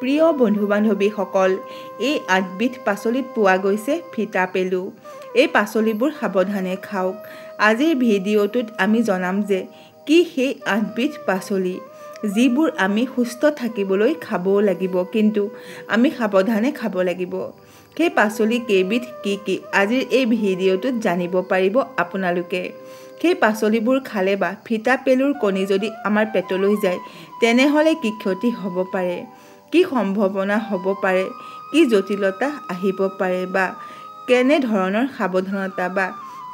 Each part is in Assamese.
প্ৰিয় বন্ধু-বান্ধৱীসকল, এই 8বিধ পাচলিত পোৱা গৈছে ফিতাপেলু। এই পাচলিবোৰ সাৱধানে খাওক। আজিৰ ভিডিঅ'টোত আমি জনাম যে কি সেই 8বিধ পাচলি, যিবোৰ আমি সুস্থ থাকিবলৈ খাবও লাগিব, কিন্তু আমি সাৱধানে খাব লাগিব। সেই পাচলি কেইবিধ কি কি আজিৰ এই ভিডিঅ'টোত জানিব পাৰিব আপোনালোকে। সেই পাচলিবোৰ খালে বা ফিতাপেলুৰ কণী যদি আমাৰ পেটলৈ যায়, তেনেহ'লে কি ক্ষতি হ'ব পাৰে, কি সম্ভাৱনা হ'ব পাৰে, কি জটিলতা আহিব পাৰে বা কেনে ধৰণৰ সাৱধানতা বা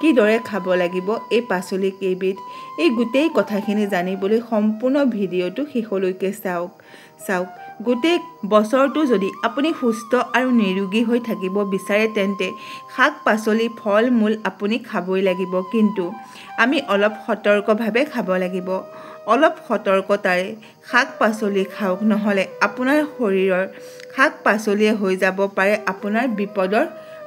কিদৰে খাব লাগিব এই পাচলি কেইবিধ, এই গোটেই কথাখিনি জানিবলৈ সম্পূৰ্ণ ভিডিঅ'টো শেষলৈকে চাওক। গোটেই বছৰটো যদি আপুনি সুস্থ আৰু নিৰোগী হৈ থাকিব বিচাৰে, তেন্তে শাক পাচলি ফল মূল আপুনি খাবই লাগিব, কিন্তু আমি অলপ সতৰ্কভাৱে খাব লাগিব। অলপ সতৰ্কতাৰে শাক পাচলি খাওক, নহ'লে আপোনাৰ শৰীৰৰ শাক পাচলিয়ে হৈ যাব পাৰে আপোনাৰ বিপদৰ,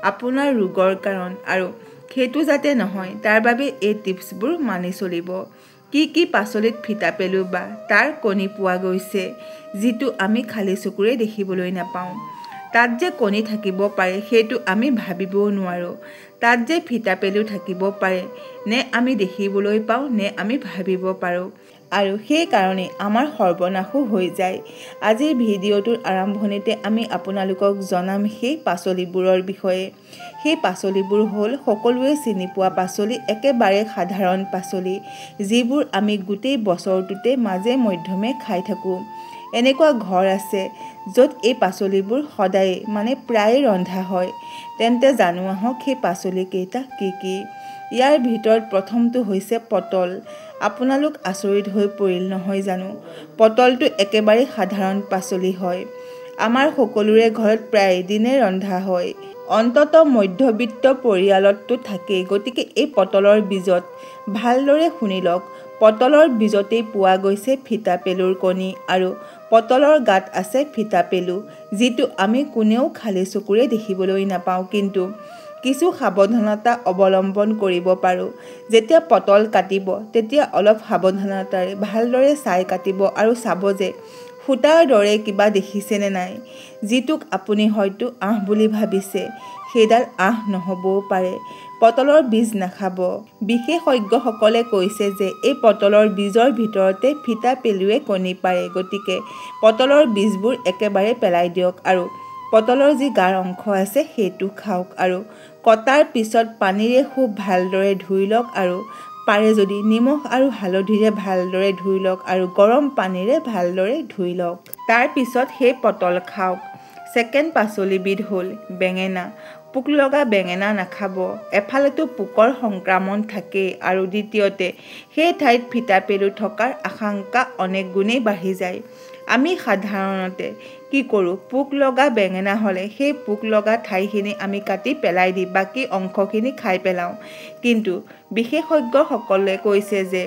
আপোনাৰ ৰোগৰ কাৰণ। আৰু সেইটো যাতে নহয়, তাৰ বাবে এই টিপছবোৰ মানি চলিব। কি কি পাচলিত ফিতাপেলু বা তাৰ কণী পোৱা গৈছে, যিটো আমি খালী চকুৰে দেখিবলৈ নাপাওঁ। তাত যে কণী থাকিব পাৰে সেইটো আমি ভাবিবও নোৱাৰোঁ। তাত যে ফিতাপেলু থাকিব পাৰে, নে আমি দেখিবলৈ পাওঁ, নে আমি ভাবিব পাৰোঁ। আৰু সেইকাৰণে আমাৰ সৰ্বনাশো হৈ যায়। আজিৰ ভিডিঅ'টোৰ আৰম্ভণিতে আমি আপোনালোকক জনাম সেই পাচলিবোৰৰ বিষয়ে। সেই পাচলিবোৰ হ'ল সকলোৱে চিনি পোৱা পাচলি, একেবাৰে সাধাৰণ পাচলি, যিবোৰ আমি গোটেই বছৰটোতে মাজে মধ্যমে খাই থাকোঁ। এনেকুৱা ঘৰ আছে য'ত এই পাচলিবোৰ সদায়ে প্ৰায়ে ৰন্ধা হয়। তেন্তে জানো আহক সেই পাচলি কেইটা কি কি। ইয়াৰ ভিতৰত প্ৰথমটো হৈছে পটল। আপোনালোক আচৰিত হৈ পৰিল নহয় জানো? পটলটো একেবাৰে সাধাৰণ পাচলি হয়। আমাৰ সকলোৰে ঘৰত প্ৰায় দিনে ৰন্ধা হয়। অন্তত মধ্যবিত্ত পৰিয়ালততো থাকেই। গতিকে এই পটলৰ বীজত ভালদৰে শুনি লওক, পটলৰ বীজতেই পোৱা গৈছে ফিতাপেলুৰ কণী, আৰু পটলৰ গাত আছে ফিতাপেলু, যিটো আমি কোনেও খালী চকুৰে দেখিবলৈ নাপাওঁ, কিন্তু কিছু সাৱধানতা অৱলম্বন কৰিব পাৰোঁ। যেতিয়া পটল কাটিব, তেতিয়া অলপ সাৱধানতাৰে ভালদৰে চাই কাটিব আৰু চাব যে সূতাৰ দৰে কিবা দেখিছেনে নাই। যিটোক আপুনি হয়তো আঁহ বুলি ভাবিছে, সেইডাল আঁহ নহ'বও পাৰে। পটলৰ বীজ নাখাব। বিশেষজ্ঞসকলে কৈছে যে এই পটলৰ বীজৰ ভিতৰতে ফিতাপেলুৱে কণী পাৰে। গতিকে পটলৰ বীজবোৰ একেবাৰে পেলাই দিয়ক আৰু পটলৰ যি গাৰ অংশ আছে সেইটো খাওক। আৰু কটাৰ পিছত পানীৰে খুব ভালদৰে ধুই লওক, আৰু পাৰে যদি নিমখ আৰু হালধিৰে ভালদৰে ধুই লওক আৰু গৰম পানীৰে ভালদৰে ধুই লওক। তাৰ পিছত সেই পটল খাওক। ছেকেণ্ড পাচলিবিধ হ'ল বেঙেনা। পোক লগা বেঙেনা নাখাব। এফালেতো পোকৰ সংক্ৰমণ থাকেই, আৰু দ্বিতীয়তে সেই ঠাইত ফিতাপেলু থকাৰ আশংকা অনেক গুণেই বাঢ়ি যায়। আমি সাধাৰণতে কি কৰোঁ, পোক লগা বেঙেনা হ'লে সেই পোক লগা ঠাইখিনি আমি কাটি পেলাই দি বাকী অংশখিনি খাই পেলাওঁ। কিন্তু বিশেষজ্ঞসকলে কৈছে যে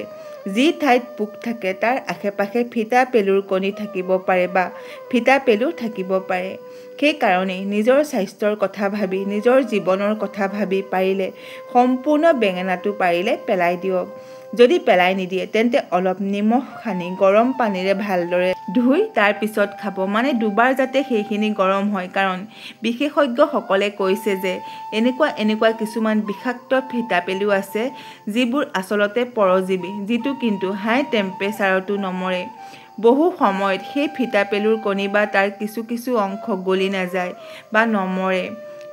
যি ঠাইত পোক থাকে তাৰ আশে-পাশে ফিতাপেলুৰ কণী থাকিব পাৰে বা ফিতাপেলু থাকিব পাৰে। সেইকাৰণেই নিজৰ স্বাস্থ্যৰ কথা ভাবি, নিজৰ জীৱনৰ কথা ভাবি পাৰিলে সম্পূৰ্ণ বেঙেনাটো পাৰিলে পেলাই দিয়ক। যদি পেলাই নিদিয়ে, তেন্তে অলপ নিমখ সানি গৰম পানীৰে ভালদৰে ধুই তাৰ পিছত খাব। দুবাৰ যাতে সেইখিনি গৰম হয়, কাৰণ বিশেষজ্ঞসকলে কৈছে যে এনেকুৱা কিছুমান বিষাক্ত ফিতাপেলু আছে, যিবোৰ আচলতে পৰজীৱী, যিটো কিন্তু হাই টেম্পাৰেচাৰতো নমৰে। বহু সময়ত সেই ফিতাপেলুৰ কণী বা তাৰ কিছু অংশ গলি নাযায় বা নমৰে।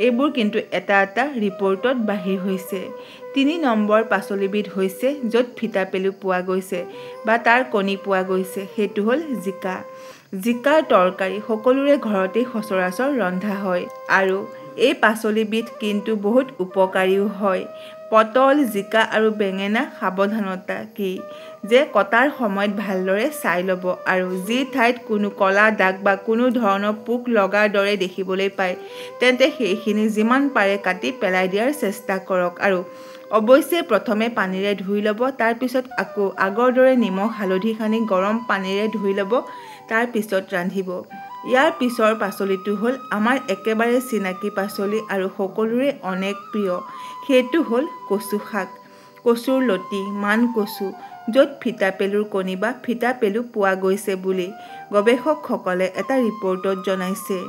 এইবোৰ কিন্তু এটা ৰিপৰ্টত বাহিৰ হৈছে। 3 নম্বৰ পাচলিবিধ হৈছে য'ত ফিতাপেলু পোৱা গৈছে বা তাৰ কণী পোৱা গৈছে, সেইটো হ'ল জিকা। জিকাৰ তৰকাৰী সকলোৰে ঘৰতেই সচৰাচৰ ৰন্ধা হয়, আৰু এই পাচলিবিধ কিন্তু বহুত উপকাৰীও হয়। পটল, জিকা আৰু বেঙেনা সাৱধানতা কি যে কটাৰ সময়ত ভালদৰে চাই ল'ব, আৰু যি ঠাইত কোনো ক'লা দাগ বা কোনো ধৰণৰ পোক লগাৰ দৰে দেখিবলৈ পায়, তেন্তে সেইখিনি যিমান পাৰে কাটি পেলাই দিয়াৰ চেষ্টা কৰক। আৰু অৱশ্যে প্ৰথমে পানীৰে ধুই ল'ব, তাৰ পিছত আকৌ আগৰ দৰে নিমখ হালধি সানি গৰম পানীৰে ধুই ল'ব, তাৰ পিছত ৰান্ধিব। ইয়াৰ পিছৰ পাচলিটো হ'ল আমাৰ একেবাৰে চিনাকি পাচলি আৰু সকলোৰে অনেক প্ৰিয়, সেইটো হ'ল কচু শাক। কচুৰ লতি, মান কচু, য'ত ফিতা পেলুৰ কণী বা ফিতা পেলু পোৱা গৈছে বুলি গৱেষকসকলে এটা ৰিপৰ্টত জনাইছে।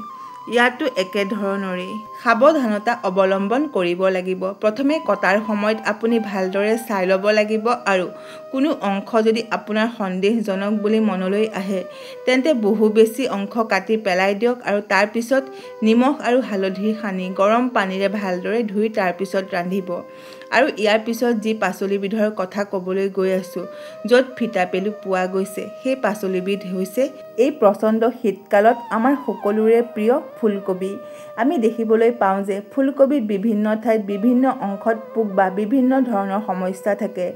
ইয়াতো একেধৰণৰেই সাৱধানতা অৱলম্বন কৰিব লাগিব। প্ৰথমে কটাৰ সময়ত আপুনি ভালদৰে চাই ল'ব লাগিব আৰু কোনো অংশ যদি আপোনাৰ সন্দেহজনক বুলি মনলৈ আহে তেন্তে বহু বেছি অংশ কাটি পেলাই দিয়ক আৰু তাৰ পিছত নিমখ আৰু হালধি সানি গৰম পানীৰে ভালদৰে ধুই তাৰ পিছত ৰান্ধিব। আৰু ইয়াৰ পিছত যি পাচলিবিধৰ কথা ক'বলৈ গৈ আছোঁ য'ত ফিতা পেলু পোৱা গৈছে সেই পাচলিবিধ হৈছে এই প্ৰচণ্ড শীতকালত আমাৰ সকলোৰে প্ৰিয় ফুলকবি। আমি দেখিবলৈ পাওঁ যে ফুলকবিত বিভিন্ন ঠাইত বিভিন্ন অংশত পোক বা বিভিন্ন ধৰণৰ সমস্যা থাকে।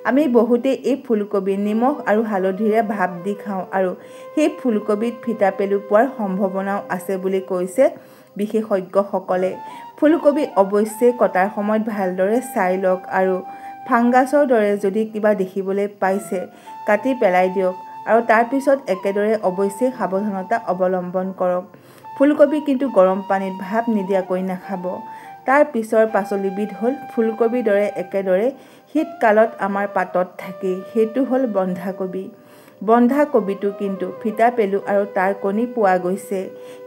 আমি বহুতেই এই ফুলকবি নিমখ আৰু হালধিৰে ভাপ দি খাওঁ আৰু সেই ফুলকবিত ফিতা পেলু পোৱাৰ সম্ভাৱনাও আছে বুলি কৈছে বিশেষজ্ঞসকলে। ফুলকবি অৱশ্যে কটাৰ সময়ত ভালদৰে চাই লওক আৰু ফাংগাছৰ দৰে যদি কিবা দেখিবলৈ পাইছে কাটি পেলাই দিয়ক আৰু তাৰ পিছত একেদৰে অৱশ্যে সাৱধানতা অৱলম্বন কৰক। ফুলকবি কিন্তু গৰম পানীত ভাপ নিদিয়াকৈ নাখাব। তাৰ পিছৰ পাচলিবিধ হ'ল ফুলকবিৰ দৰে একেদৰে শীতকালত আমাৰ পাতত থাকেই, সেইটো হ'ল বন্ধাকবি। বন্ধাকবিটো কিন্তু ফিতা পেলু আৰু তাৰ কণী পোৱা গৈছে।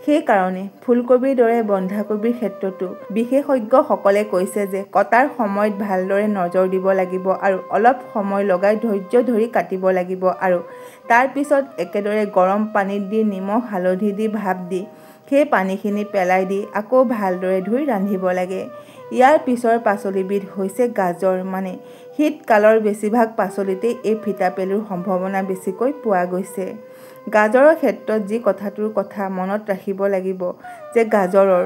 সেইকাৰণে ফুলকবিৰ দৰে বন্ধাকবিৰ ক্ষেত্ৰতো বিশেষজ্ঞসকলে কৈছে যে কটাৰ সময়ত ভালদৰে নজৰ দিব লাগিব আৰু অলপ সময় লগাই ধৈৰ্য ধৰি কাটিব লাগিব আৰু তাৰ পিছত একেদৰে গৰম পানীত দি নিমখ হালধি দি ভাপ দি সেই পানীখিনি পেলাই দি আকৌ ভালদৰে ধুই ৰান্ধিব লাগে। ইয়াৰ পিছৰ পাচলিবিধ হৈছে গাজৰ। মানে শীতকালৰ বেছিভাগ পাচলিতেই এই ফিতা পেলুৰ সম্ভাৱনা বেছিকৈ পোৱা গৈছে। গাজৰৰ ক্ষেত্ৰত যি কথাটোৰ কথা মনত ৰাখিব লাগিব যে গাজৰৰ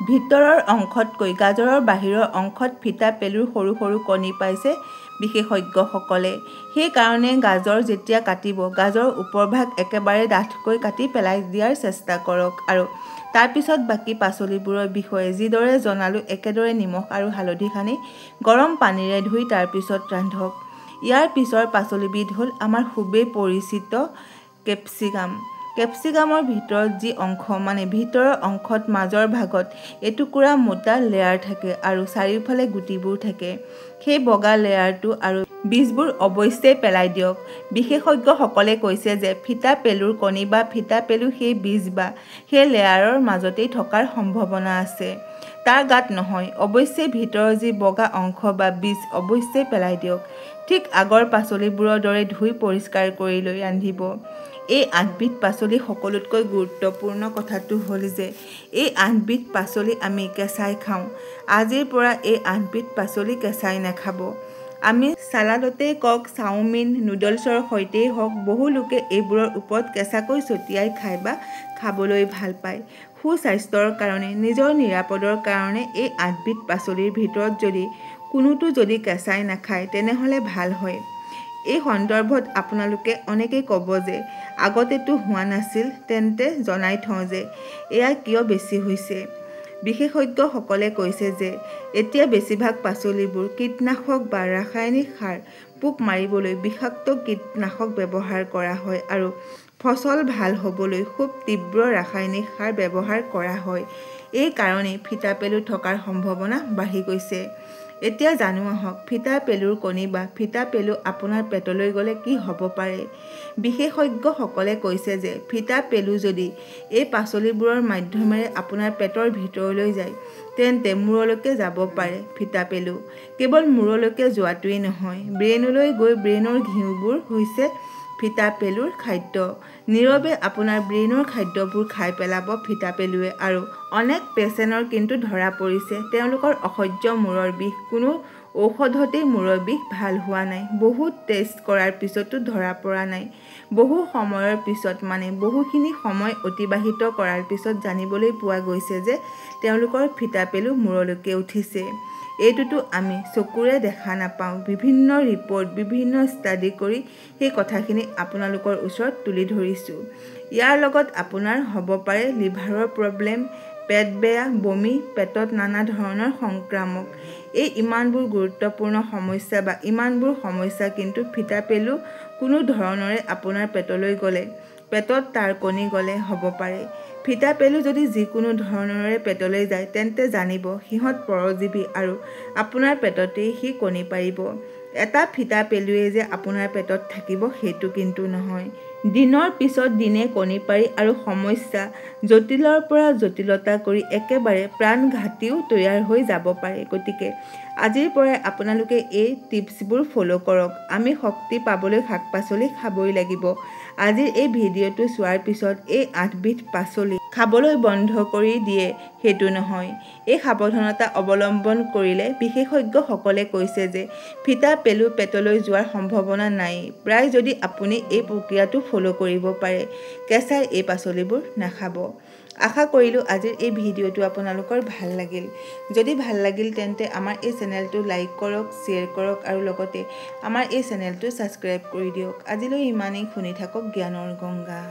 ভিতৰৰ অংশতকৈ গাজৰৰ বাহিৰৰ অংশত ফিতা পেলুৰ সৰু সৰু কণী পাইছে বিশেষজ্ঞসকলে। সেইকাৰণে গাজৰ যেতিয়া কাটিব গাজৰ ওপৰভাগ একেবাৰে ডাঠকৈ কাটি পেলাই দিয়াৰ চেষ্টা কৰক আৰু তাৰপিছত বাকী পাচলিবোৰৰ বিষয়ে যিদৰে জনালোঁ একেদৰে নিমখ আৰু হালধি সানি গৰম পানীৰে ধুই তাৰপিছত ৰান্ধক। ইয়াৰ পিছৰ পাচলিবিধ হ'ল আমাৰ খুবেই পৰিচিত কেপচিকাম। কেপচিকামৰ ভিতৰত যি অংশ মানে ভিতৰৰ অংশত মাজৰ ভাগত এটুকুৰা মোটা লেয়াৰ থাকে আৰু চাৰিওফালে গুটিবোৰ থাকে। সেই বগা লেয়াৰটো আৰু বীজবোৰ অৱশ্যেই পেলাই দিয়ক। বিশেষজ্ঞসকলে কৈছে যে ফিতা পেলুৰ কণী বা ফিতা পেলু সেই বীজ বা সেই লেয়াৰৰ মাজতেই থকাৰ সম্ভাৱনা আছে, তাৰ গাত নহয়। অৱশ্যেই ভিতৰৰ যি বগা অংশ বা বীজ অৱশ্যেই পেলাই দিয়ক। ঠিক আগৰ পাচলিবোৰৰ দৰে ধুই পৰিষ্কাৰ কৰি লৈ ৰান্ধিব। এই 8বিধ পাচলি সকলোতকৈ গুৰুত্বপূৰ্ণ কথাটো হ'ল যে এই 8বিধ পাচলি আমি কেঁচাই খাওঁ। আজিৰ পৰা এই 8বিধ পাচলি কেঁচাই নাখাব। আমি চালাডতেই কওক, চাওমিন নুডলছৰ সৈতেই হওক বহু লোকে এইবোৰৰ ওপৰত কেঁচাকৈ ছটিয়াই খায় বা খাবলৈ ভাল পায়। সুস্বাস্থ্যৰ কাৰণে নিজৰ নিৰাপদৰ কাৰণে এই 8বিধ পাচলিৰ ভিতৰত যদি কোনোটো যদি কেঁচাই নাখায় তেনেহ'লে ভাল হয়। এই সন্দৰ্ভত আপোনালোকে অনেকেই ক'ব যে আগতেতো হোৱা নাছিল, তেন্তে জনাই থওঁ যে এয়া কিয় বেছি হৈছে। বিশেষজ্ঞসকলে কৈছে যে এতিয়া বেছিভাগ পাচলিবোৰ কীটনাশক বা ৰাসায়নিক সাৰ পোক মাৰিবলৈ বিষাক্ত কীটনাশক ব্যৱহাৰ কৰা হয় আৰু ফচল ভাল হ'বলৈ খুব তীব্ৰ ৰাসায়নিক সাৰ ব্যৱহাৰ কৰা হয়। এই কাৰণেই ফিতা পেলু থকাৰ সম্ভাৱনা বাঢ়ি গৈছে। এতিয়া জানো আহক ফিতা পেলুৰ কণী বা ফিতা পেলু আপোনাৰ পেটলৈ গ'লে কি হ'ব পাৰে। বিশেষজ্ঞসকলে কৈছে যে ফিতা পেলু যদি এই পাচলিবোৰৰ মাধ্যমেৰে আপোনাৰ পেটৰ ভিতৰলৈ যায় তেন্তে মূৰলৈকে যাব পাৰে। ফিতা পেলু কেৱল মূৰলৈকে যোৱাটোৱেই নহয়, ব্ৰেইনলৈ গৈ ব্ৰেইনৰ ঘিউবোৰ হৈছে ফিতা পেলুৰ খাদ্য। নীৰৱে আপোনাৰ ব্ৰেইনৰ খাদ্যবোৰ খাই পেলাব ফিতা পেলুৱে আৰু অনেক পেচেণ্টৰ কিন্তু ধৰা পৰিছে তেওঁলোকৰ অসহ্য মূৰৰ বিষ। কোনো ঔষধতেই মূৰৰ বিষ ভাল হোৱা নাই। বহুত টেষ্ট কৰাৰ পিছতো ধৰা পৰা নাই। বহু সময়ৰ পিছত মানে বহুখিনি সময় অতিবাহিত কৰাৰ পিছত জানিবলৈ পোৱা গৈছে যে তেওঁলোকৰ ফিতা পেলু মূৰলৈকে উঠিছে। এইটোতো আমি চকুৰে দেখা নাপাওঁ। বিভিন্ন ৰিপৰ্ট বিভিন্ন ষ্টাডি কৰি সেই কথাখিনি আপোনালোকৰ ওচৰত তুলি ধৰিছোঁ। ইয়াৰ লগত আপোনাৰ হ'ব পাৰে লিভাৰৰ প্ৰব্লেম, পেট বেয়া, বমি, পেটত নানা ধৰণৰ সংক্ৰামক। এই ইমানবোৰ গুৰুত্বপূৰ্ণ সমস্যা বা ইমানবোৰ সমস্যা কিন্তু ফিতা পেলু কোনো ধৰণৰে আপোনাৰ পেটলৈ গ'লে, পেটত তাৰ কণী গ'লে হ'ব পাৰে। ফিতা পেলু যদি যিকোনো ধৰণৰে পেটলৈ যায় তেন্তে জানিব সিহঁত পৰজীৱী আৰু আপোনাৰ পেটতেই সি কণী পাৰিব। এটা ফিটা পেলুৱে যে আপোনাৰ পেটত থাকিব সেইটো কিন্তু নহয়। দিনৰ পিছত দিনে কণী পাৰি আৰু সমস্যা জটিলৰ পৰা জটিলতা কৰি একেবাৰে প্ৰাণঘাতীও তৈয়াৰ হৈ যাব পাৰে। গতিকে আজিৰ পৰাই আপোনালোকে এই টিপছবোৰ ফ'ল' কৰক। আমি শক্তি পাবলৈ শাক পাচলি খাবই লাগিব। আজিৰ এই ভিডিঅ'টো চোৱাৰ পিছত এই 8বিধ পাচলি খাবলৈ বন্ধ কৰি দিয়ে সেইটো নহয়। এই সাৱধানতা অৱলম্বন কৰিলে বিশেষজ্ঞসকলে কৈছে যে ফিটা পেলু পেটলৈ যোৱাৰ সম্ভাৱনা নাই, প্ৰায় যদি আপুনি এই প্ৰক্ৰিয়াটো ফ'ল' কৰিব পাৰে। কেঁচাই এই পাচলিবোৰ নাখাব। আশা কৰিলোঁ আজিৰ এই ভিডিঅ'টো আপোনালোকৰ ভাল লাগিল। যদি ভাল লাগিল তেন্তে আমাৰ এই চেনেলটো লাইক কৰক, শ্বেয়াৰ কৰক আৰু লগতে আমাৰ এই চেনেলটো ছাবস্ক্ৰাইব কৰি দিয়ক। আজিলৈ ইমানেই। শুনি থাকক জ্ঞানৰ গংগা।